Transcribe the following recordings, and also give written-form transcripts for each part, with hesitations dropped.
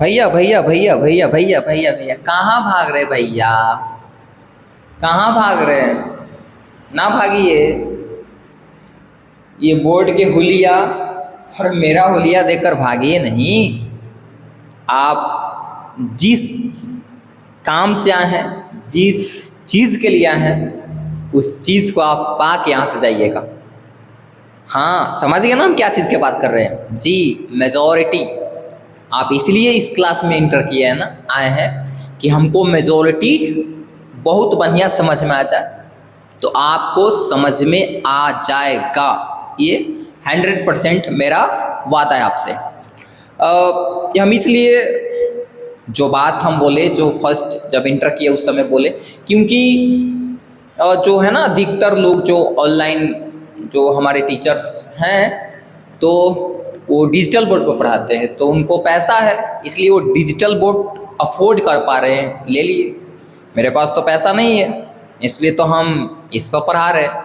भैया भैया भैया भैया भैया भैया भैया कहाँ भाग रहे भैया? कहाँ भाग रहे हैं? ना भागिए। ये बोर्ड के हुलिया और मेरा हुलिया देकर भागिए नहीं। आप जिस काम से आए हैं, जिस चीज़ के लिए आए हैं, उस चीज़ को आप पा के यहाँ से जाइएगा। हाँ, समझ गए ना हम क्या चीज़ की बात कर रहे हैं? जी, मेजॉरिटी। आप इसलिए इस क्लास में इंटर किए हैं ना, आए हैं कि हमको मेजॉरिटी बहुत बढ़िया समझ में आ जाए। तो आपको समझ में आ जाएगा, ये 100% मेरा वादा है आपसे। हम इसलिए जो बात हम बोले, जो फर्स्ट जब इंटर किए उस समय बोले, क्योंकि जो है ना अधिकतर लोग जो ऑनलाइन जो हमारे टीचर्स हैं तो वो डिजिटल बोर्ड पर पढ़ाते हैं, तो उनको पैसा है इसलिए वो डिजिटल बोर्ड अफोर्ड कर पा रहे हैं, ले लिए। मेरे पास तो पैसा नहीं है इसलिए तो हम इस पर पढ़ा रहे हैं।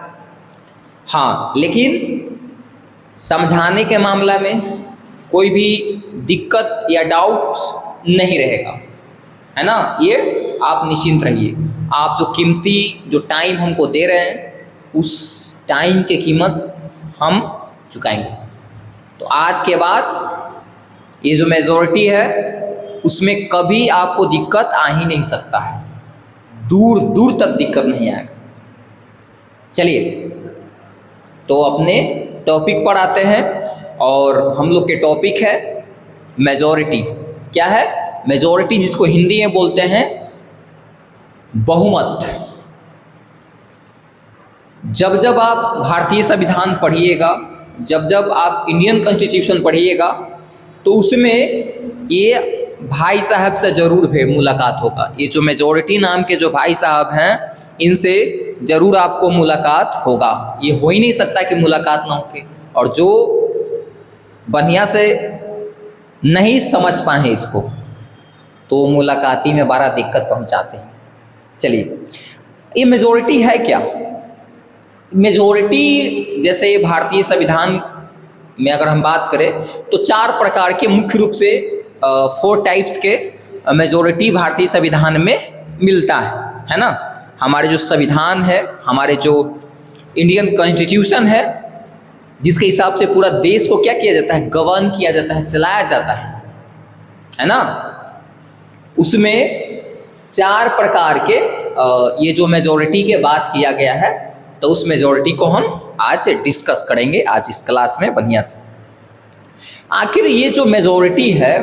हाँ, लेकिन समझाने के मामला में कोई भी दिक्कत या डाउट नहीं रहेगा, है ना? ये आप निश्चिंत रहिए। आप जो कीमती जो टाइम हमको दे रहे हैं उस टाइम की कीमत हम चुकाएंगे। तो आज के बाद ये जो मेजॉरिटी है उसमें कभी आपको दिक्कत आ ही नहीं सकता है, दूर दूर तक दिक्कत नहीं आएगा। चलिए तो अपने टॉपिक पर आते हैं, और हम लोग के टॉपिक है मेजॉरिटी। क्या है मेजॉरिटी? जिसको हिंदी में बोलते हैं बहुमत। जब जब आप भारतीय संविधान पढ़िएगा, जब जब आप इंडियन कॉन्स्टिट्यूशन पढ़िएगा, तो उसमें ये भाई साहब से ज़रूर मुलाकात होगा। ये जो मेजॉरिटी नाम के जो भाई साहब हैं, इनसे ज़रूर आपको मुलाकात होगा। ये हो ही नहीं सकता कि मुलाकात ना होके। और जो बढ़िया से नहीं समझ पाए इसको, तो मुलाकाती में बड़ा दिक्कत पहुंचाते हैं। चलिए, ये मेजॉरिटी है क्या? मेजॉरिटी जैसे भारतीय संविधान में अगर हम बात करें तो 4 प्रकार के मुख्य रूप से 4 टाइप्स के मेजॉरिटी भारतीय संविधान में मिलता है ना? हमारे जो संविधान है, हमारे जो इंडियन कॉन्स्टिट्यूशन है, जिसके हिसाब से पूरा देश को क्या किया जाता है? गवर्न किया जाता है, चलाया जाता है ना? उसमें 4 प्रकार के ये जो मेजॉरिटी के बात किया गया है, तो उस मेजॉरिटी को हम आज डिस्कस करेंगे आज इस क्लास में बढ़िया से। आखिर ये जो मेजॉरिटी है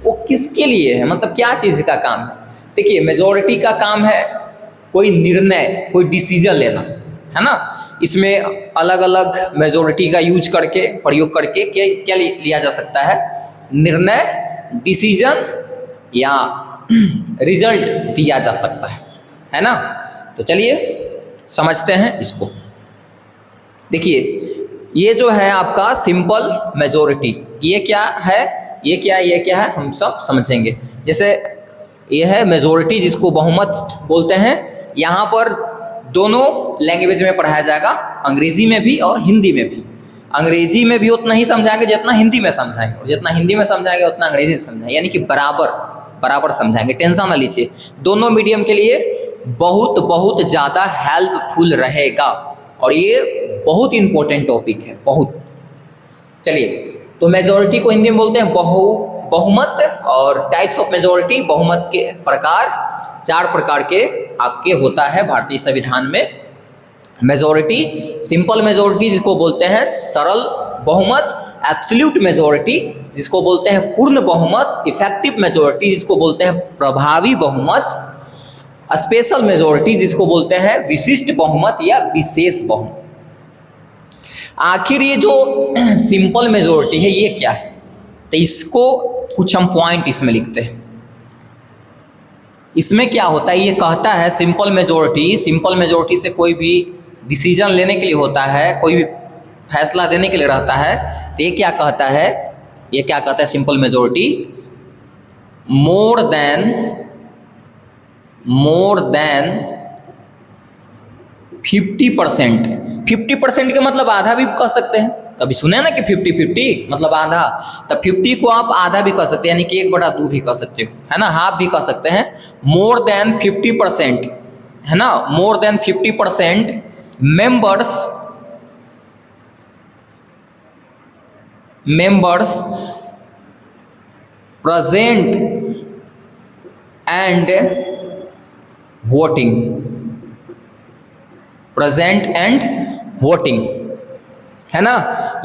वो किसके लिए है, मतलब क्या चीज़ का काम है? देखिए, मेजॉरिटी का काम है कोई निर्णय, कोई डिसीजन लेना, है ना? इसमें अलग अलग मेजॉरिटी का यूज करके, प्रयोग करके क्या लिया जा सकता है? निर्णय, डिसीजन या रिजल्ट दिया जा सकता है ना? तो चलिए समझते हैं इसको। देखिए, ये जो है आपका सिंपल मेजॉरिटी, ये क्या है, ये क्या है, हम सब समझेंगे। जैसे ये है मेजॉरिटी जिसको बहुमत बोलते हैं। यहाँ पर दोनों लैंग्वेज में पढ़ाया जाएगा, अंग्रेजी में भी और हिंदी में भी। अंग्रेजी में भी उतना ही समझाएंगे जितना हिंदी में समझाएंगे, और जितना हिंदी में समझाएंगे उतना अंग्रेजी में समझाएंगे, यानी कि बराबर समझाएंगे। टेंशन ना लीजिए, दोनों मीडियम के लिए बहुत बहुत ज़्यादा हेल्पफुल रहेगा, और ये बहुत इंपॉर्टेंट टॉपिक है, बहुत। चलिए, तो मेजॉरिटी को हिंदी में बोलते हैं बहुमत, और टाइप्स ऑफ मेजॉरिटी, बहुमत के प्रकार 4 प्रकार के आपके होता है भारतीय संविधान में। मेजॉरिटी, सिंपल मेजॉरिटी जिसको बोलते हैं सरल बहुमत, एब्सोल्यूट मेजॉरिटी जिसको बोलते हैं पूर्ण बहुमत, इफेक्टिव मेजॉरिटी जिसको बोलते हैं प्रभावी बहुमत, स्पेशल मेजॉरिटी जिसको बोलते हैं विशिष्ट बहुमत या विशेष बहुमत। आखिर ये जो सिंपल मेजॉरिटी है ये क्या है? तो इसको कुछ हम पॉइंट इसमें लिखते हैं। इसमें क्या होता है, ये कहता है सिंपल मेजॉरिटी से कोई भी डिसीजन लेने के लिए होता है, कोई भी फैसला देने के लिए रहता है। तो ये क्या कहता है सिंपल मेजॉरिटी? More than 50%। 50% के मतलब आधा भी कह सकते हैं, कभी सुने ना कि 50-50 मतलब आधा, तब 50 को आप आधा भी कह सकते हैं, यानी कि 1/2 भी कह सकते हो, है ना, हाफ भी कह सकते हैं। मोर देन 50%, है ना, more than 50% members present and voting, है ना।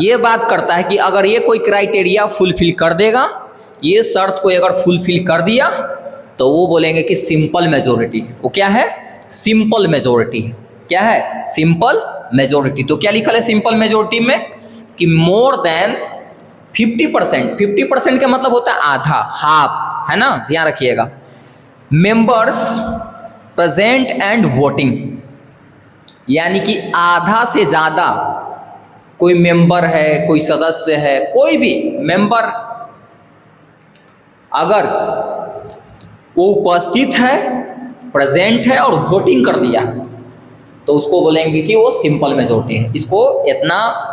ये बात करता है कि अगर ये कोई क्राइटेरिया फुलफिल कर देगा, ये शर्त को अगर फुलफिल कर दिया, तो वो बोलेंगे कि सिंपल मेजोरिटी। वो क्या है? Simple majority. क्या है? Simple majority. तो क्या लिखा है सिंपल मेजोरिटी में कि मोर देन 50%। 50% का मतलब होता है आधा, हाफ, है ना, ध्यान रखिएगा। मेंबर्स प्रेजेंट एंड वोटिंग, यानी कि आधा से ज्यादा कोई मेंबर है, कोई सदस्य है, कोई भी मेंबर अगर वो उपस्थित है, प्रेजेंट है और वोटिंग कर दिया, तो उसको बोलेंगे कि वो सिंपल मेजोरिटी है। इसको इतना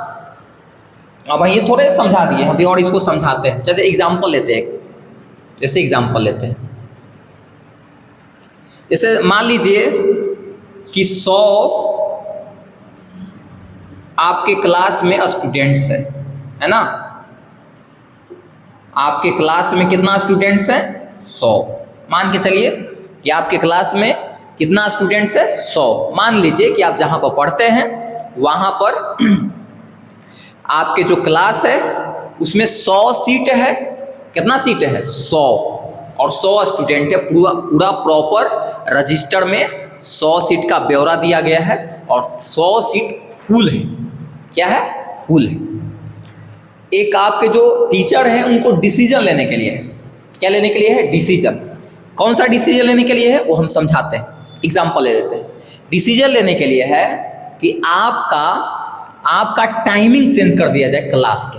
अब ये थोड़े समझा दिए, अभी और इसको समझाते हैं। जैसे एग्जाम्पल लेते हैं, जैसे एग्जाम्पल लेते हैं, जैसे मान लीजिए कि 100 आपके क्लास में स्टूडेंट्स है ना, आपके क्लास में कितना स्टूडेंट्स है? 100। मान के चलिए कि आपके क्लास में कितना स्टूडेंट्स है? 100। मान लीजिए कि आप जहां पर पढ़ते हैं वहां पर आपके जो क्लास है उसमें 100 सीट है। कितना सीट है? 100। और 100 स्टूडेंट है। पूरा प्रॉपर रजिस्टर में 100 सीट का ब्यौरा दिया गया है और 100 सीट फुल है। क्या है? फुल है। एक आपके जो टीचर हैं उनको डिसीजन लेने के लिए है। क्या लेने के लिए है? डिसीजन। कौन सा डिसीजन लेने के लिए है वो हम समझाते हैं, एग्जाम्पल ले लेते हैं। डिसीजन लेने के लिए है कि आपका टाइमिंग चेंज कर दिया जाए क्लास के,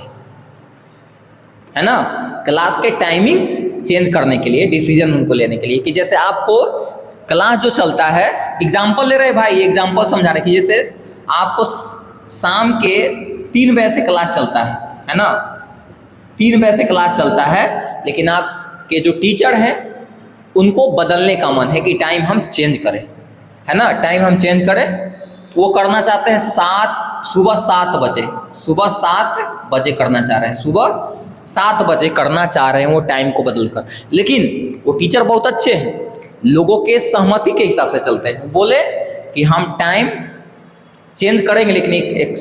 है ना, क्लास के टाइमिंग चेंज करने के लिए डिसीजन उनको लेने के लिए कि जैसे आपको क्लास जो चलता है, एग्जाम्पल ले रहे भाई, एग्जाम्पल समझा रहे कि जैसे आपको शाम के 3 बजे से क्लास चलता है ना, 3 बजे से क्लास चलता है, लेकिन आपके जो टीचर हैं उनको बदलने का मन है कि टाइम हम चेंज करें, है ना, टाइम हम चेंज करें। वो करना चाहते हैं सुबह 7 बजे, सुबह 7 बजे करना चाह रहे हैं, सुबह 7 बजे करना चाह रहे हैं वो टाइम को बदल कर। लेकिन वो टीचर बहुत अच्छे हैं, लोगों के सहमति के हिसाब से चलते हैं। बोले कि हम टाइम चेंज करेंगे, लेकिन एक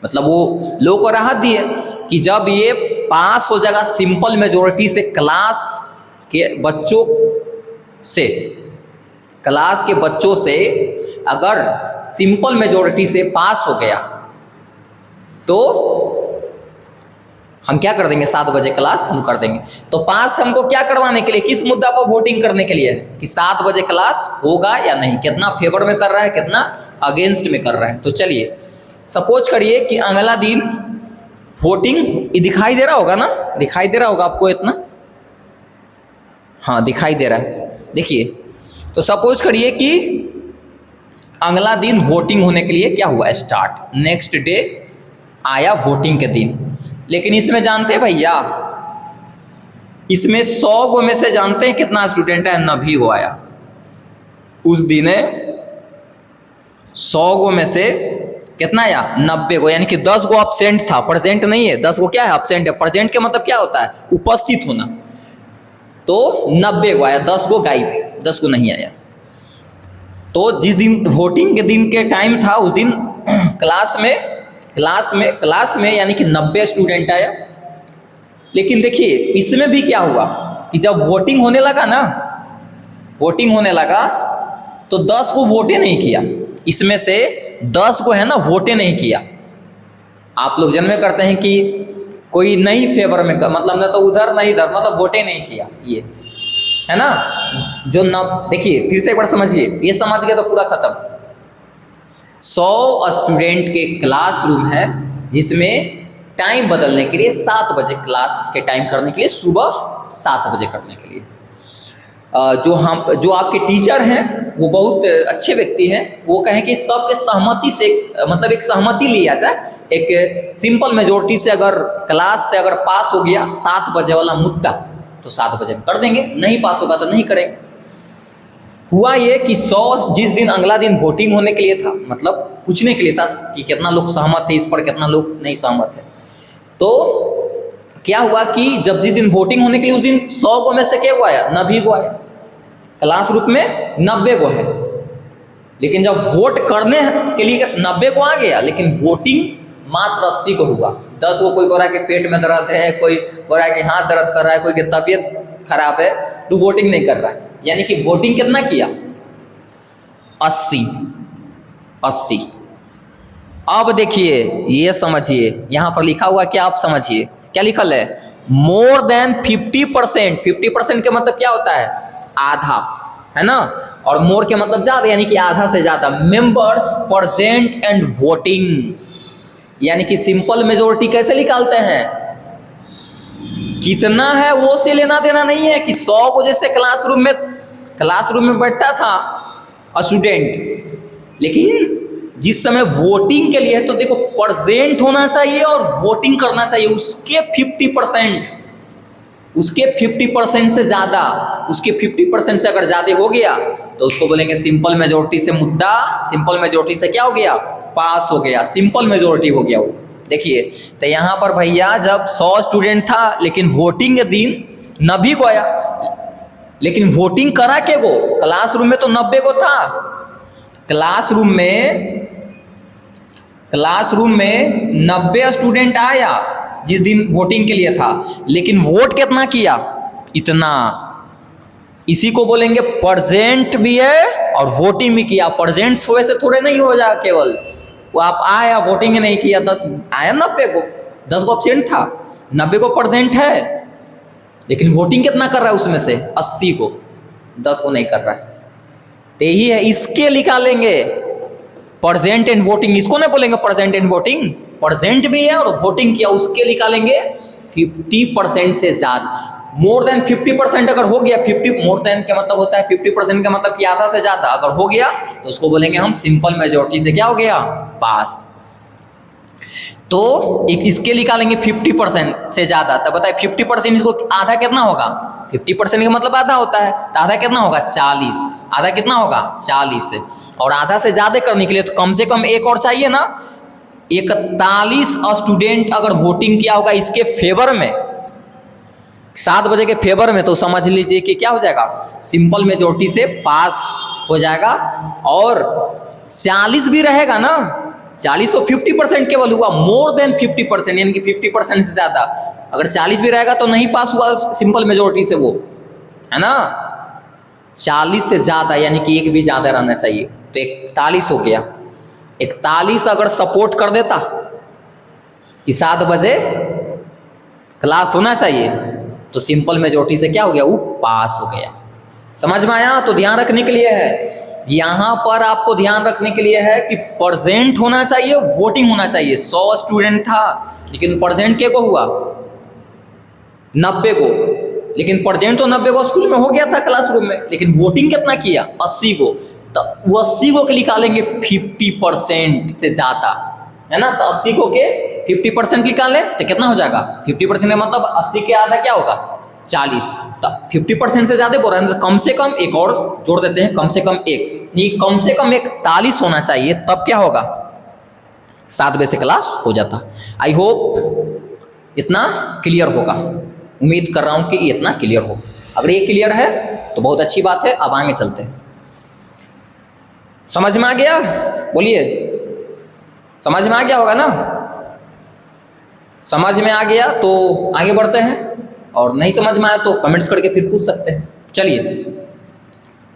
मतलब वो लोगों को राहत दिए कि जब ये पास हो जाएगा सिंपल मेजोरिटी से, क्लास के बच्चों से अगर सिंपल मेजोरिटी से पास हो गया तो हम क्या कर देंगे? 7 बजे क्लास हम कर देंगे। तो पास हमको क्या करवाने के लिए, किस मुद्दा पर वोटिंग करने के लिए कि 7 बजे क्लास होगा या नहीं, कितना फेवर में कर रहा है, कितना अगेंस्ट में कर रहा है। तो चलिए सपोज करिए कि अगला दिन वोटिंग, दिखाई दे रहा होगा ना, दिखाई दे रहा होगा आपको इतना, हाँ दिखाई दे रहा है, देखिए। तो सपोज करिए कि अगला दिन वोटिंग होने के लिए क्या हुआ? स्टार्ट। नेक्स्ट डे आया वोटिंग के दिन। लेकिन इसमें जानते हैं भैया, इसमें 100 गो में से जानते हैं कितना स्टूडेंट है? 90 गो आया उस दिन। 100 गो में से कितना आया? 90 गो, यानी कि 10 गो एब्सेंट था, प्रेजेंट नहीं है। 10 गो क्या है? एब्सेंट है। प्रेजेंट के मतलब क्या होता है? उपस्थित होना। तो 90 गो आया, 10 गो गायब है, 10 गो नहीं आया। तो जिस दिन वोटिंग के दिन के टाइम था उस दिन क्लास में यानी कि 90 स्टूडेंट आया। लेकिन देखिए इसमें भी क्या हुआ कि जब वोटिंग होने लगा ना, वोटिंग होने लगा तो 10 को वोटे नहीं किया। इसमें से 10 को है ना वोटे नहीं किया। आप लोग जन्मे करते हैं कि कोई नहीं फेवर में, मतलब ना तो उधर नहीं इधर, मतलब वोटे नहीं किया, ये है ना। जो न देखिए फिर से एक बार समझिए, ये समझ गए तो पूरा खत्म। 100 स्टूडेंट के क्लासरूम है जिसमें टाइम बदलने के लिए 7 बजे क्लास के टाइम करने के लिए, सुबह 7 बजे करने के लिए जो आपके टीचर हैं वो बहुत अच्छे व्यक्ति हैं, वो कहें कि सबके सहमति से मतलब एक सहमति लिया जाए, एक सिंपल मेजोरिटी से अगर क्लास से अगर पास हो गया 7 बजे वाला मुद्दा तो 7 बजे में कर देंगे, नहीं पास होगा तो नहीं करेंगे। हुआ ये कि 100 जिस दिन अगला दिन वोटिंग होने के लिए था, मतलब पूछने के लिए था कि कितना लोग सहमत है इस पर, कितना लोग नहीं सहमत है, तो क्या हुआ कि जब जिस दिन वोटिंग होने के लिए उस दिन 100 को में से क्या हुआ आया, 90 को आया, क्लास में 90 को है, लेकिन जब वोट करने के लिए 90 को आ गया, लेकिन वोटिंग मात्र 80 को हुआ। 10 को कोई बोल रहा है कि पेट में दर्द है, कोई बोल रहा है कि हाथ दर्द कर रहा है, कोई की तबीयत खराब है, तो वोटिंग नहीं कर रहा है। यानी कि वोटिंग कितना किया, 80। अब देखिए, ये समझिए, यहां पर लिखा हुआ क्या, आप समझिए क्या लिखल है, मोर देन 50%। 50% के मतलब क्या होता है, आधा, है ना, और मोर के मतलब ज्यादा, यानी कि आधा से ज्यादा मेंबर्स प्रेजेंट एंड वोटिंग। यानी कि सिंपल मेजोरिटी कैसे निकालते हैं, कितना है वो से लेना देना नहीं है कि 100 को जैसे क्लासरूम में बैठता था स्टूडेंट, लेकिन जिस समय वोटिंग के लिए है तो देखो प्रेजेंट होना चाहिए और वोटिंग करना चाहिए, उसके 50% से ज्यादा, उसके 50% से अगर ज्यादा हो गया तो उसको बोलेंगे सिंपल मेजोरिटी से मुद्दा, सिंपल मेजोरिटी से क्या हो गया, पास हो गया, सिंपल मेजोरिटी हो गया वो। देखिए तो यहाँ पर भैया जब 100 स्टूडेंट था लेकिन वोटिंग के दिन 90 को आया, लेकिन वोटिंग करा के वो क्लासरूम में तो 90 को था, क्लासरूम में 90 स्टूडेंट आया जिस दिन वोटिंग के लिए था, लेकिन वोट कितना किया, इतना। इसी को बोलेंगे प्रेजेंट भी है और वोटिंग भी किया। प्रेजेंट होने से थोड़े नहीं हो जाए, केवल वो आप आया वोटिंग नहीं किया, 10 आया 90 को, 10 को एब्सेंट था, 90 को प्रेजेंट है, लेकिन वोटिंग कितना कर रहा है उसमें से 80 को, 10 को नहीं कर रहा है। तो यही है, इसके निकालेंगे प्रेजेंट एंड वोटिंग, इसको नहीं बोलेंगे प्रेजेंट एंड वोटिंग, प्रेजेंट भी है और वोटिंग किया, उसके निकालेंगे 50% से ज्यादा। मोर देन 50% अगर हो गया, 50 मोर देन का मतलब होता है 50% का मतलब कि आधा से ज्यादा अगर हो गया तो उसको बोलेंगे हम सिंपल मेजोरिटी से क्या हो गया, पास। तो एक इसके निकालेंगे 50% से ज्यादा, तब बताए 50% इसको आधा कितना होगा, 50% का मतलब आधा होता है, तो आधा कितना होगा 40, आधा कितना होगा 40, और आधा से ज्यादा करने के लिए तो कम से कम एक और चाहिए ना, 41 स्टूडेंट अगर वोटिंग किया होगा इसके फेवर में, 7 बजे के फेवर में, तो समझ लीजिए कि क्या हो जाएगा, सिंपल मेजोरिटी से पास हो जाएगा। और 40 भी रहेगा ना, 40 तो 50% केवल हुआ, मोर देन 50% यानी कि 50% से ज्यादा, अगर 40 भी रहेगा तो नहीं पास हुआ सिंपल मेजोरिटी से वो, है ना। 40 से ज्यादा यानी कि एक भी ज्यादा रहना चाहिए, तो 41 हो गया। 41 अगर सपोर्ट कर देता कि 7 बजे क्लास होना चाहिए तो सिंपल मेजोरिटी से क्या हो गया, वो पास हो गया। समझ में आया। तो ध्यान रखने के लिए है, यहां पर आपको ध्यान रखने के लिए है कि प्रेजेंट होना चाहिए, वोटिंग होना चाहिए। 100 स्टूडेंट था लेकिन प्रेजेंट के को हुआ 90 को, लेकिन प्रेजेंट तो 90 को स्कूल में हो गया था क्लासरूम में, लेकिन वोटिंग कितना किया 80 को, तो वो 80 को निकालेंगे 50% से ज्यादा, है ना। तो 80 को के 50% निकालें तो कितना हो जाएगा 50% का मतलब 80 के आधा क्या होगा 40, तो 50% से ज्यादा बोल रहे हैं, तो कम से कम एक और जोड़ देते हैं, कम से कम एक नहीं, कम से कम 41 होना चाहिए, तब क्या होगा 7 बजे से क्लास हो जाता। आई होप इतना क्लियर होगा, उम्मीद कर रहा हूं कि इतना क्लियर हो। अगर ये क्लियर है तो बहुत अच्छी बात है। अब आगे चलते हैं। समझ में आ गया, बोलिए समझ में आ गया होगा ना। समझ में आ गया तो आगे बढ़ते हैं, और नहीं समझ में आया तो कमेंट्स करके फिर पूछ सकते हैं। चलिए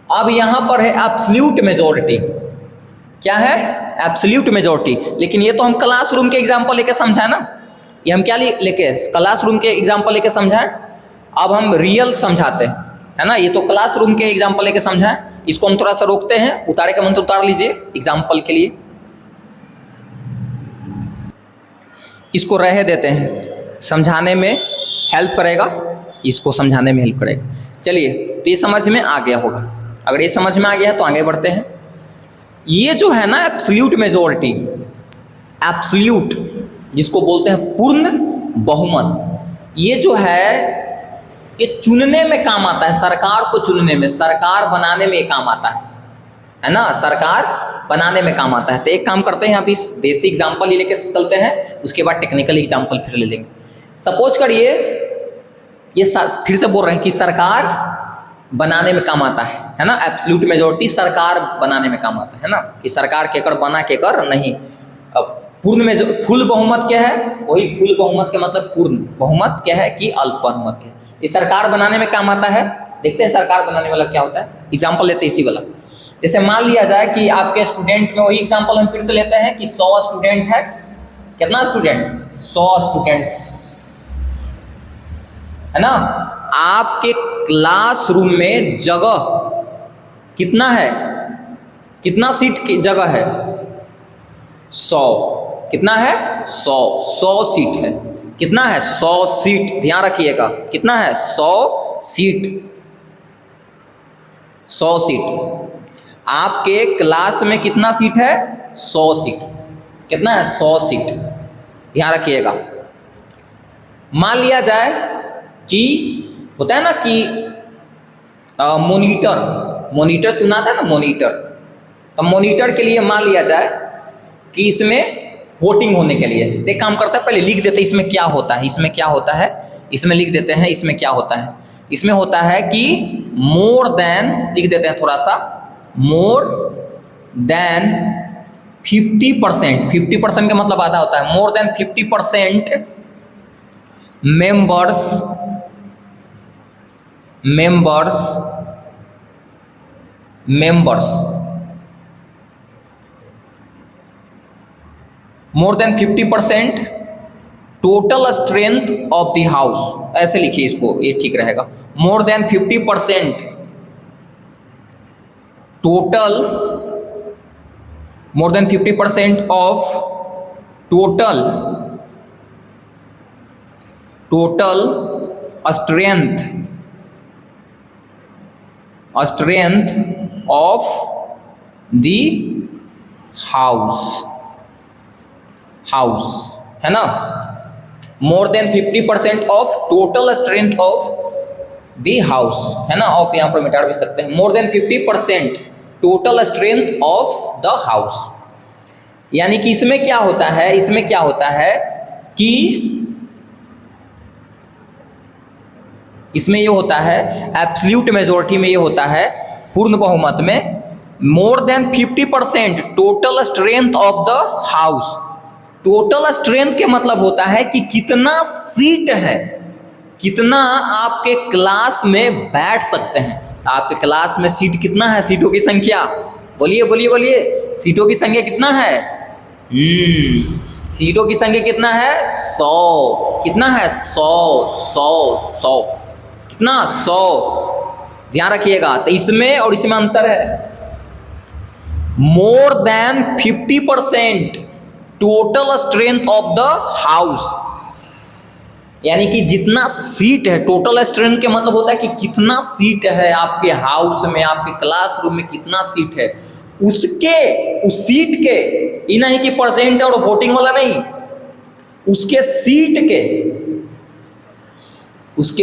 अब यहां पर है एब्सोल्यूट मेजॉरिटी। क्या है एब्सोल्यूट मेजॉरिटी, लेकिन ये तो हम क्लासरूम के एग्जांपल लेके समझाए ना, ये हम क्या लेके क्लासरूम के एग्जांपल लेके समझाएं। अब हम रियल समझाते हैं, है ना। ये तो क्लासरूम के एग्जांपल लेके समझाएं, इसको हम थोड़ा सा रोकते हैं, उतारे का मंत्र उतार लीजिए एग्जांपल के लिए, इसको रह देते हैं, समझाने में हेल्प करेगा, इसको समझाने में हेल्प करेगा। चलिए तो ये समझ में आ गया होगा। अगर ये समझ में आ गया है तो आगे बढ़ते हैं। ये जो है ना एब्सोल्यूट मेजोरिटी, एब्सोल्यूट जिसको बोलते हैं पूर्ण बहुमत, ये जो है ये चुनने में काम आता है, सरकार को चुनने में, सरकार बनाने में काम आता है ना, सरकार बनाने में काम आता है। तो एक काम करते हैं, अभी देसी एग्जाम्पल ही लेके चलते हैं, उसके बाद टेक्निकल एग्जाम्पल फिर ले लेंगे। सपोज करिए ये फिर से बोल रहे हैं कि सरकार बनाने में काम आता है ना, एब्सोल्यूट मेजोरिटी सरकार बनाने में काम आता है ना, कि सरकार केकर बना केकर नहीं। अब पूर्ण में फुल बहुमत क्या है, वही फुल बहुमत के मतलब पूर्ण बहुमत क्या है कि अल्प बहुमत क्या है, ये सरकार बनाने में काम आता है। देखते हैं सरकार बनाने वाला क्या होता है, एग्जाम्पल लेते हैं इसी वाला। जैसे मान लिया जाए कि आपके स्टूडेंट में, वही एग्जाम्पल हम फिर से लेते हैं कि 100 स्टूडेंट है। कितना स्टूडेंट? 100 स्टूडेंट्स है ना। आपके क्लासरूम में जगह कितना है, कितना सीट की जगह है? 100। कितना है? 100 सीट है। कितना है? 100 सीट, ध्यान रखिएगा कितना है? 100 सीट। 100 सीट। आपके क्लास में कितना सीट है? 100 सीट। कितना है? 100 सीट, ध्यान रखिएगा। मान लिया जाए कि होता है ना कि मॉनिटर चुना था ना, मॉनिटर। तो मॉनिटर के लिए मान लिया जाए कि इसमें वोटिंग होने के लिए, एक काम करता है पहले लिख देते हैं इसमें क्या होता है, इसमें क्या होता है, इसमें लिख देते हैं इसमें क्या होता है। इसमें होता है कि मोर देन, लिख देते हैं थोड़ा सा, मोर देन 50%, 50% का मतलब आधा होता है, more than 50% members more than 50% total strength of the house, ऐसे लिखिए इसको, ये ठीक रहेगा। More than 50% total, more than 50% of total strength of the house है ना। More than 50% of total strength of the house है ना, ऑफ यहां पर मिटा भी सकते हैं। More than 50% total strength of the house, यानी कि इसमें क्या होता है, इसमें क्या होता है कि इसमें ये होता है, एब्सोल्यूट मेजॉरिटी में ये होता है, पूर्ण बहुमत में, more than 50% total strength of the house. Total strength के मतलब होता है कि कितना सीट है, कितना आपके क्लास में बैठ सकते हैं। आपके क्लास में सीट कितना है, सीटों की संख्या, बोलिए बोलिए बोलिए, सीटों की संख्या कितना है? सीटों की संख्या कितना है? 100। कितना है? 100। कितना? 100, ध्यान रखिएगा। तो इसमें और इसमें अंतर है। More than 50% total strength of the house, यानी कि जितना सीट है, टोटल स्ट्रेंथ के मतलब होता है कि कितना सीट है आपके हाउस में, आपके क्लासरूम में कितना सीट है, उसके, उस सीट के, ये नहीं कि परसेंट और वोटिंग वाला नहीं, उसके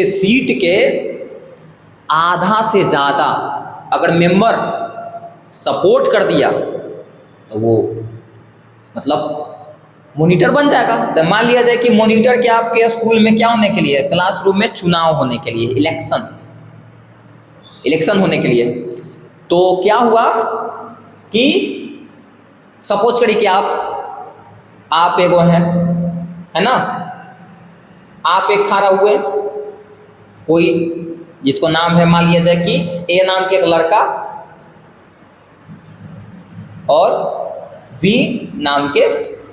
सीट के आधा से ज्यादा अगर मेंबर सपोर्ट कर दिया तो वो मतलब मॉनिटर बन जाएगा। तो मान लिया जाए कि मॉनिटर क्या आपके स्कूल में क्या होने के लिए, क्लासरूम में चुनाव होने के लिए, इलेक्शन होने के लिए। तो क्या हुआ कि सपोज करिए कि आप एगो है ना, आप एक खड़ा हुए, कोई जिसको नाम है, मान लिया जाए कि ए नाम के एक लड़का और वी नाम के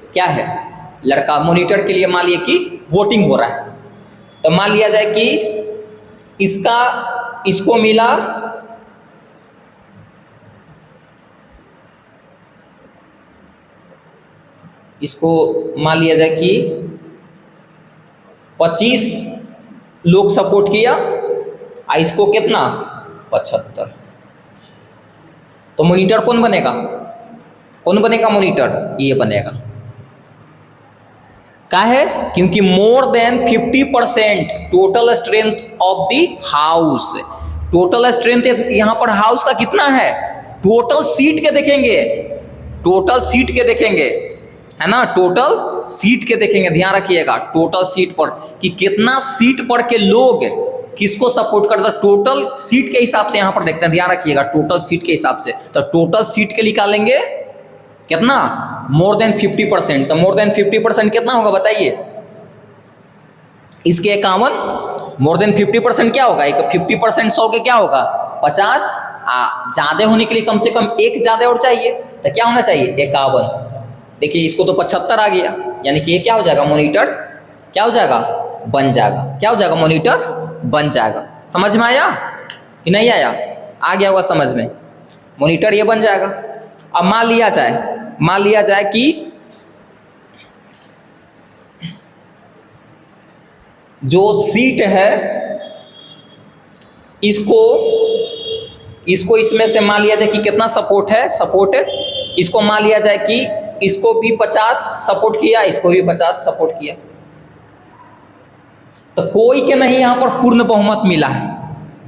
क्या है लड़का, मॉनिटर के लिए मान लिया कि वोटिंग हो रहा है। तो मान लिया जाए कि इसको मिला इसको मान लिया जाए कि 25 लोग सपोर्ट किया, इसको कितना? 75। तो मॉनिटर कौन बनेगा, कौन बनेगा मॉनिटर, ये बनेगा। क्या है, क्योंकि more than 50% total strength of the house, total strength यहां पर हाउस का कितना है, टोटल सीट के देखेंगे, टोटल सीट के देखेंगे, है ना, टोटल सीट के देखेंगे, ध्यान रखिएगा टोटल सीट पर कि कितना सीट पर के लोग किसको सपोर्ट करते हैं, टोटल सीट के हिसाब से यहां पर देखते हैं, ध्यान रखिएगा टोटल सीट के हिसाब से। तो टोटल सीट के निकालेंगे कितना, मोर देन 50%, तो मोर देन 50% कितना होगा बताइए, इसके 51, मोर देन 50% क्या होगा, 50% 100 के क्या होगा 50, ज्यादा होने के लिए कम से कम एक ज्यादा और चाहिए, तो क्या होना चाहिए 51। देखिए इसको तो 75 आ गया, यानी कि ये क्या हो जाएगा मॉनिटर, क्या हो जाएगा बन जाएगा, क्या हो जाएगा मॉनिटर बन जाएगा। समझ में आया कि नहीं आया, आ गया होगा समझ में, मॉनिटर ये बन जाएगा। अब मान लिया जाए कि जो सीट है इसको इसमें से मान लिया जाए कि कितना सपोर्ट है, सपोर्ट इसको मान लिया जाए कि इसको भी 50 सपोर्ट किया, इसको भी 50 सपोर्ट किया, तो कोई के नहीं यहां पर पूर्ण बहुमत मिला है,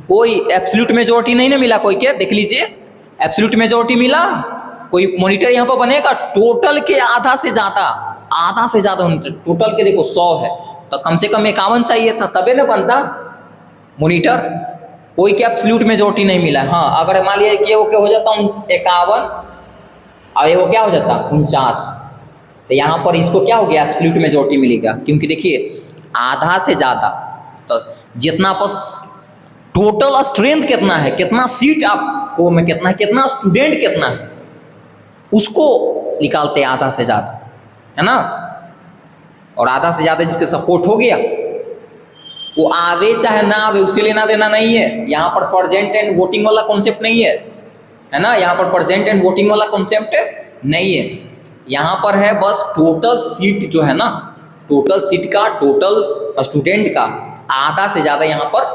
कोई एब्सोल्यूट मेजॉरिटी नहीं ना मिला कोई के, देख लीजिए एब्सोल्यूट मेजॉरिटी मिला, कोई मॉनिटर यहां पर बनेगा टोटल के आधा से ज्यादा टोटल के देखो 100 है, तो कम से कम 51 चाहिए था तबे ना बनता मॉनिटर, कोई के एब्सोल्यूट मेजॉरिटी नहीं मिला। हाँ अगर मान लिया कि वो क्या हो जाता 51 और वो क्या हो जाता 49, तो यहाँ पर इसको क्या हो गया एब्सोल्यूट मेजॉरिटी मिलेगा, क्योंकि देखिए आधा से ज़्यादा, तो जितना बस टोटल स्ट्रेंथ कितना है, कितना सीट आपको में कितना है, कितना स्टूडेंट कितना है, उसको निकालते आधा से ज़्यादा, है ना, और आधा से ज़्यादा जिसके सपोर्ट हो गया वो आवे चाहे ना आवे उससे लेना देना नहीं है, यहाँ पर प्रेजेंट एंड वोटिंग वाला कॉन्सेप्ट नहीं है ना, यहाँ पर प्रेजेंट एंड वोटिंग वाला कॉन्सेप्ट नहीं है, यहाँ पर है बस टोटल सीट जो है ना, टोटल सीट का, टोटल स्टूडेंट का आधा से ज़्यादा यहाँ पर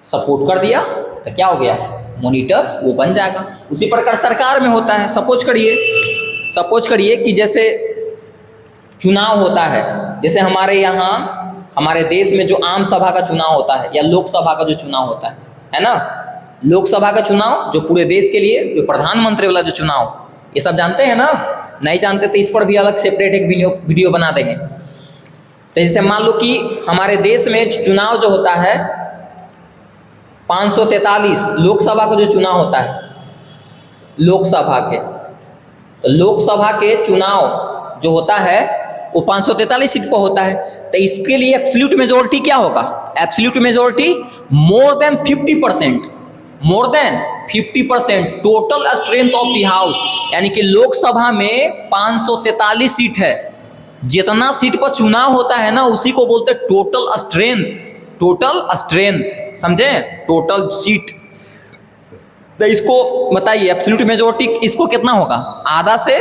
सपोर्ट कर दिया तो क्या हो गया मॉनिटर वो बन जाएगा। उसी प्रकार सरकार में होता है, सपोज करिए कि जैसे चुनाव होता है, जैसे हमारे यहाँ हमारे देश में जो आम सभा का चुनाव होता है या लोकसभा का जो चुनाव होता है ना, लोकसभा का चुनाव जो पूरे देश के लिए, जो प्रधानमंत्री वाला जो चुनाव, ये सब जानते हैं ना, नहीं जानते तो इस पर भी अलग सेपरेट एक वीडियो बना देंगे। तो जैसे मान लो कि हमारे देश में चुनाव जो होता है 543 लोकसभा का जो चुनाव होता है, लोकसभा के चुनाव जो होता है वो 543 सीट पर होता है, तो इसके लिए एब्सोल्यूट मेजॉरिटी क्या होगा, absolute majority more than 50% total strength of the house, यानी कि लोकसभा में 543 सीट है, जितना सीट पर चुनाव होता है ना उसी को बोलते हैं टोटल स्ट्रेंथ, समझे, टोटल सीट। तो इसको बताइए एब्सोल्यूट मेजॉरिटी इसको कितना होगा, आधा से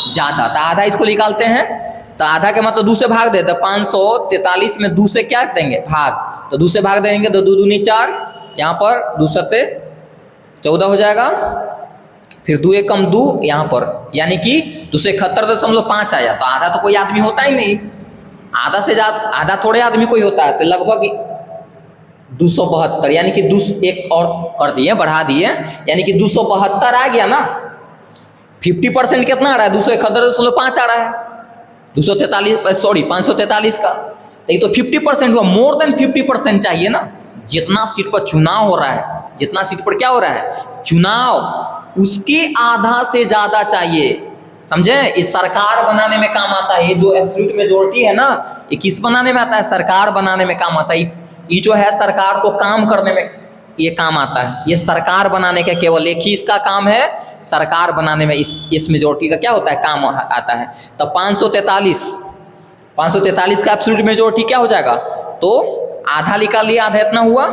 ज्यादा, तो आधा इसको निकालते हैं, तो आधा के मतलब 2 से भाग दे, तो 543 में 2 से क्या देंगे भाग, तो 2 से भाग देंगे तो 2 दूनी 4, यहाँ पर 2 सत्ते 14 हो जाएगा, फिर 2 एक कम 2 यहाँ पर, यानी कि 271.5 आया, तो आधा तो कोई आदमी होता ही नहीं, आधा से ज्यादा, आधा थोड़े आदमी कोई होता है, तो लगभग 272, यानी कि 2 एक और कर दिए, बढ़ा दिए, यानी कि 272 आ गया ना, 50% कितना आ रहा है 271.5 आ रहा है, 543 का, तो ये तो 50% हुआ, मोर देन 50% चाहिए ना, जितना सीट पर चुनाव हो रहा है, जितना सीट पर क्या हो रहा है चुनाव, उसके आधा से ज्यादा चाहिए, समझे, इस सरकार बनाने में काम आता है, ये जो एब्सोल्यूट मेजॉरिटी है ना, ये किस बनाने में आता है, सरकार बनाने में काम आता है, ये जो है सरकार को काम करने में ये काम आता है, ये सरकार बनाने का केवल एक ही इसका काम है, सरकार बनाने में इस मेजॉरिटी का क्या होता है काम आता है। तो 543 का एब्सोल्यूट मेजॉरिटी क्या हो जाएगा, तो आधा निकाल लिया, आधा इतना हुआ,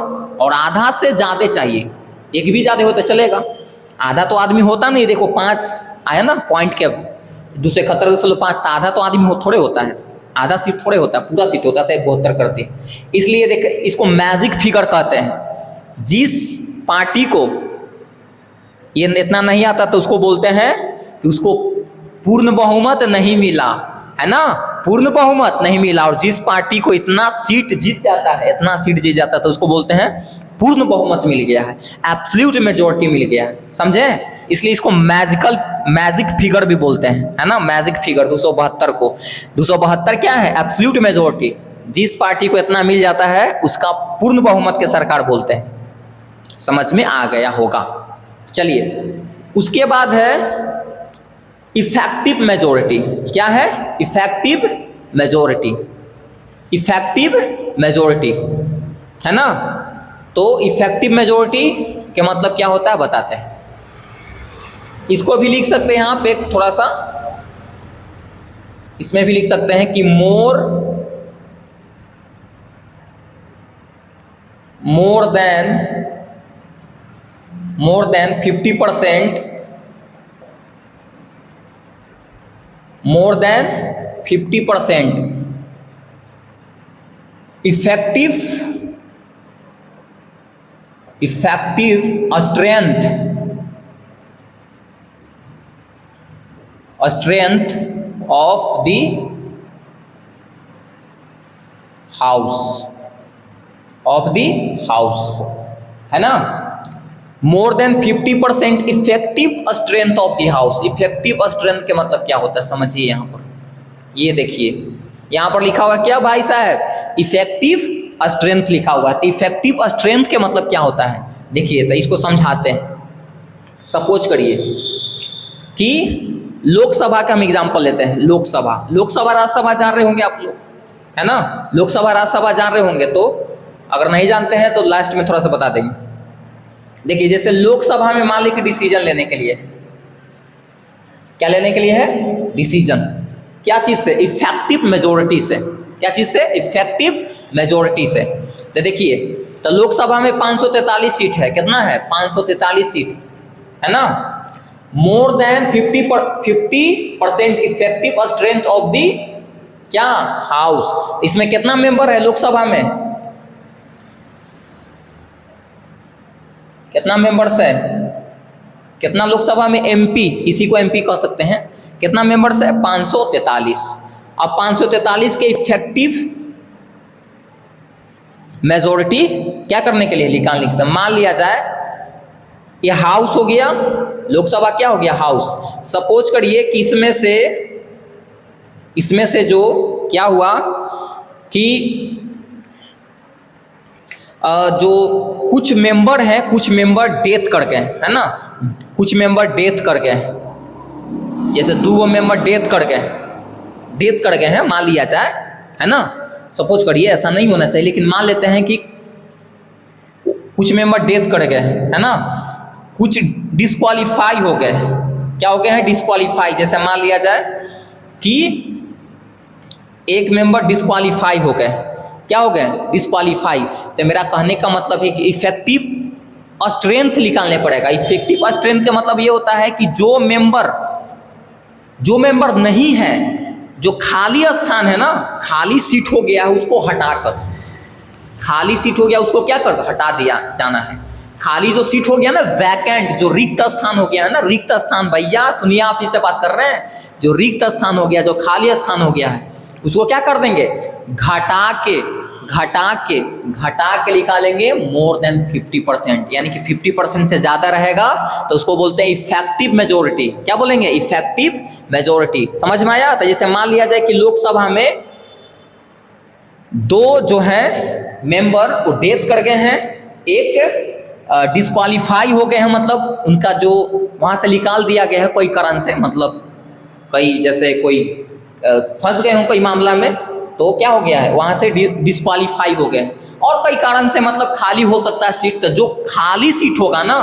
और आधा से ज्यादा चाहिए, एक भी ज्यादा होता चलेगा, आधा तो आदमी होता नहीं, देखो 5 आया ना पॉइंट के 271.5, तो आधा तो आदमी थोड़े होता है, आधा सीट थोड़े होता है, पूरा सीट होता है 72 करते, इसलिए देख इसको मैजिक फिगर कहते हैं। जिस पार्टी को ये इतना नहीं आता तो उसको बोलते हैं कि उसको पूर्ण बहुमत नहीं मिला, है ना, पूर्ण बहुमत नहीं मिला। और जिस पार्टी को इतना सीट जीत जाता है, इतना सीट जीत जाता है, तो उसको बोलते हैं पूर्ण बहुमत मिल गया है, एब्सोल्यूट मेजोरिटी मिल गया है, समझे। इसलिए इसको मैजिक फिगर भी बोलते हैं, है ना, मैजिक फिगर 272 को। 272 क्या है? Absolute majority. जिस पार्टी को इतना मिल जाता है उसका पूर्ण बहुमत के सरकार बोलते हैं। समझ में आ गया होगा। चलिए, उसके बाद है इफेक्टिव मेजोरिटी। क्या है? Effective majority. इफेक्टिव मेजोरिटी, है ना। तो इफेक्टिव मेजोरिटी के मतलब क्या होता है बताते हैं। इसको भी लिख सकते हैं यहाँ पे थोड़ा सा, इसमें भी लिख सकते हैं कि more than 50%, more than 50% effective strength of the house, है ना। More than 50% effective strength of the house. Effective strength के मतलब क्या होता है समझिए। यहाँ पर ये देखिए, यहाँ पर लिखा हुआ क्या भाई साहब? इफेक्टिव स्ट्रेंथ लिखा हुआ है। तो इफेक्टिव स्ट्रेंथ के मतलब क्या होता है देखिए, तो इसको समझाते हैं। सपोज करिए कि लोकसभा का हम एग्जाम्पल लेते हैं। लोकसभा राज्यसभा जान रहे होंगे आप लोग, है ना। लोकसभा राज्यसभा जान रहे होंगे, तो अगर नहीं जानते हैं तो लास्ट में थोड़ा सा बता देंगे। देखिए, जैसे लोकसभा में मान लीजिए डिसीजन लेने के लिए, क्या लेने के लिए है? डिसीजन। क्या चीज से? इफेक्टिव मेजोरिटी से। क्या चीज से? इफेक्टिव मेजोरिटी से। तो देखिए, तो लोकसभा में 543 सीट है। कितना है? 543 सीट, है ना। More than 50% effective strength of the क्या? हाउस। इसमें कितना मेंबर है लोकसभा में? कितना मेंबर्स है? कितना लोकसभा में? एमपी, इसी को एमपी कह सकते हैं। कितना मेंबर्स है? 543। अब 543 के इफेक्टिव मेजोरिटी क्या करने के लिए निकालते हैं। मान लिया जाए ये हाउस हो गया, लोकसभा क्या हो गया? हाउस। सपोज करिए कि इसमें से जो क्या हुआ कि जो कुछ मेंबर हैं, कुछ मेंबर डेथ कर गए, है ना। कुछ मेंबर डेथ कर गए, जैसे 2 मेंबर डेथ कर गए हैं, मान लिया जाए, है ना। सपोज करिए, ऐसा नहीं होना चाहिए, लेकिन मान लेते हैं कि कुछ मेंबर डेथ कर गए, है ना। कुछ डिस्क्वालीफाई हो गए। क्या हो गए हैं? डिस्क्वालीफाई। जैसे मान लिया जाए कि एक मेंबर डिस्क्वालीफाई हो गए। क्या हो गए? डिस्क्वालीफाई। तो मेरा कहने का मतलब है कि इफेक्टिव स्ट्रेंथ निकालने पड़ेगा। इफेक्टिव स्ट्रेंथ का मतलब ये होता है कि जो मेंबर नहीं है, जो खाली स्थान है ना, खाली सीट हो गया है, उसको हटाकर, खाली सीट हो गया उसको क्या कर हटा दिया जाना है। खाली जो सीट हो गया ना, वैकेंट, जो रिक्त स्थान हो गया है ना, रिक्त स्थान, भैया सुनिए, आप ही से बात कर रहे हैं। जो रिक्त स्थान हो गया, जो खाली स्थान हो गया है, उसको क्या कर देंगे? घटा के निकालेंगे मोर देन 50%, यानी कि 50% से ज्यादा रहेगा तो उसको बोलते हैं इफेक्टिव मेजोरिटी। क्या बोलेंगे? Effective majority. समझ में आया? तो जैसे मान लिया जाए कि लोकसभा में 2 जो है मेंबर वो डेथ कर गए हैं, एक डिस्क्वालीफाई हो गए हैं, मतलब उनका जो वहां से निकाल दिया गया है कोई कारण से, मतलब कई जैसे कोई फंस गए हो कोई मामला में, तो क्या हो गया है? वहां से डिस्क्वालीफाई हो गए। और कई कारण से मतलब खाली हो सकता है सीट। तो जो खाली सीट होगा ना,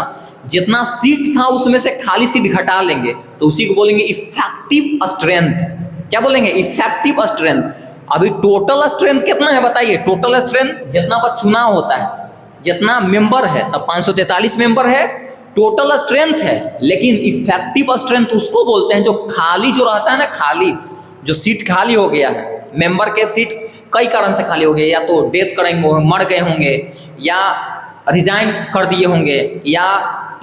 जितना सीट था उसमें से खाली सीट घटा लेंगे, तो उसी को बोलेंगे इफेक्टिव स्ट्रेंथ। क्या बोलेंगे? Effective strength. अभी टोटल स्ट्रेंथ कितना है बताइए? टोटल स्ट्रेंथ जितना पर चुनाव होता है, जितना मेंबर है, तब 543 मेंबर है, टोटल स्ट्रेंथ है। लेकिन इफेक्टिव स्ट्रेंथ उसको बोलते हैं जो खाली जो रहता है ना, खाली जो सीट खाली हो गया है, मेंबर के सीट कई कारण से खाली हो गए, या तो डेथ करेंगे, मर गए होंगे, या रिजाइन कर दिए होंगे या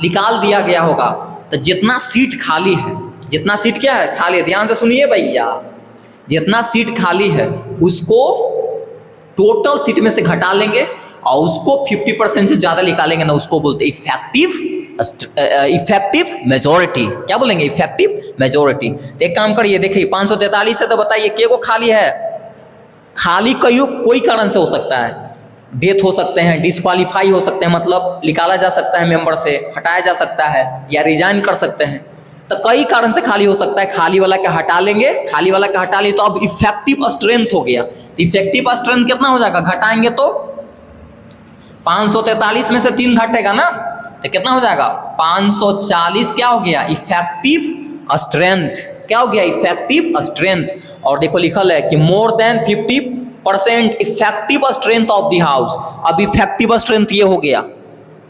निकाल दिया गया होगा, तो जितना सीट खाली है, जितना सीट क्या है खाली है, ध्यान से सुनिए भैया, जितना सीट खाली है उसको टोटल सीट में से घटा लेंगे और उसको 50% से ज़्यादा निकालेंगे ना, उसको बोलते हैं इफेक्टिव मेजोरिटी। क्या बोलेंगे? Effective majority. एक काम करिए, देखिए 543 है तो बताइए के को खाली है? खाली कोई कारण से हो सकता है, डेथ हो सकते हैं, डिस्क्वालीफाई हो सकते हैं, मतलब निकाला जा सकता है मेंबर से, हटाया जा सकता है या रिजाइन कर सकते हैं, तो कई कारण से खाली हो सकता है। खाली वाला का हटा लेंगे, खाली वाला का हटा लिए तो अब इफेक्टिव स्ट्रेंथ हो गया। इफेक्टिव स्ट्रेंथ कितना हो जाएगा? घटाएंगे तो 543 में से 3 घटेगा ना, तो कितना हो जाएगा? 540 क्या हो गया? Effective strength. क्या हो गया? Effective strength. और देखो लिखल है कि more than 50% effective strength of the house. अब इफेक्टिव स्ट्रेंथ ये हो गया,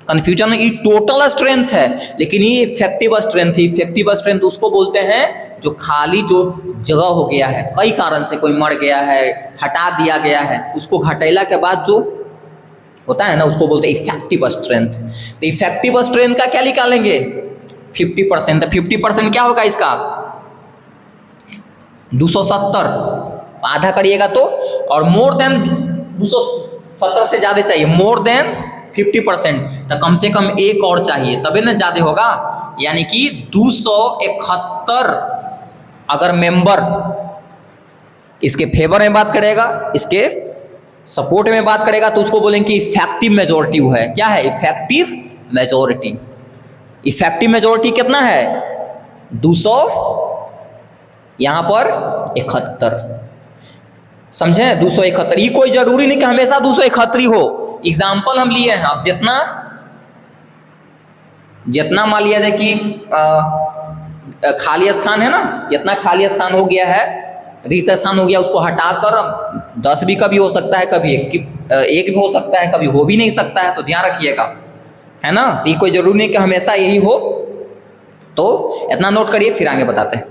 कंफ्यूजन है, ये टोटल स्ट्रेंथ है लेकिन ये इफेक्टिव स्ट्रेंथ है। इफेक्टिव स्ट्रेंथ उसको बोलते हैं जो खाली जो जगह हो गया है, कई कारण से कोई मर गया है, हटा दिया गया है, उसको घटेला के बाद जो होता है ना, उसको बोलते हैं इफेक्टिव स्ट्रेंथ। तो इफेक्टिव स्ट्रेंथ का क्या निकालेंगे? 50%। तो 50% क्या होगा इसका? 270। आधा करिएगा तो, और मोर देन 270 से ज़्यादा चाहिए, मोर देन 50%, तो कम से कम एक और चाहिए तभी ना ज़्यादा होगा। यानी कि 271 अगर मेंबर इसके फेवर में बात करेगा, इसके सपोर्ट में बात करेगा, तो उसको बोलेंगे कि इफेक्टिव मेजोरिटी है। क्या है? Effective majority. इफेक्टिव मेजोरिटी कितना है? 200, यहाँ पर 71। समझे? 271। ये कोई जरूरी नहीं कि हमेशा 271 हो। एग्जाम्पल हम लिए हैं, अब जितना मान लिया जाए कि खाली स्थान है ना, जितना खाली स्थान हो गया है, रिक्त स्थान हो गया, उसको हटाकर 10 भी कभी हो सकता है, कभी एक भी हो सकता है, कभी हो भी नहीं सकता है, तो ध्यान रखिएगा, है ना। ये कोई जरूरी नहीं कि हमेशा यही हो, तो इतना नोट करिए, फिर आगे बताते हैं।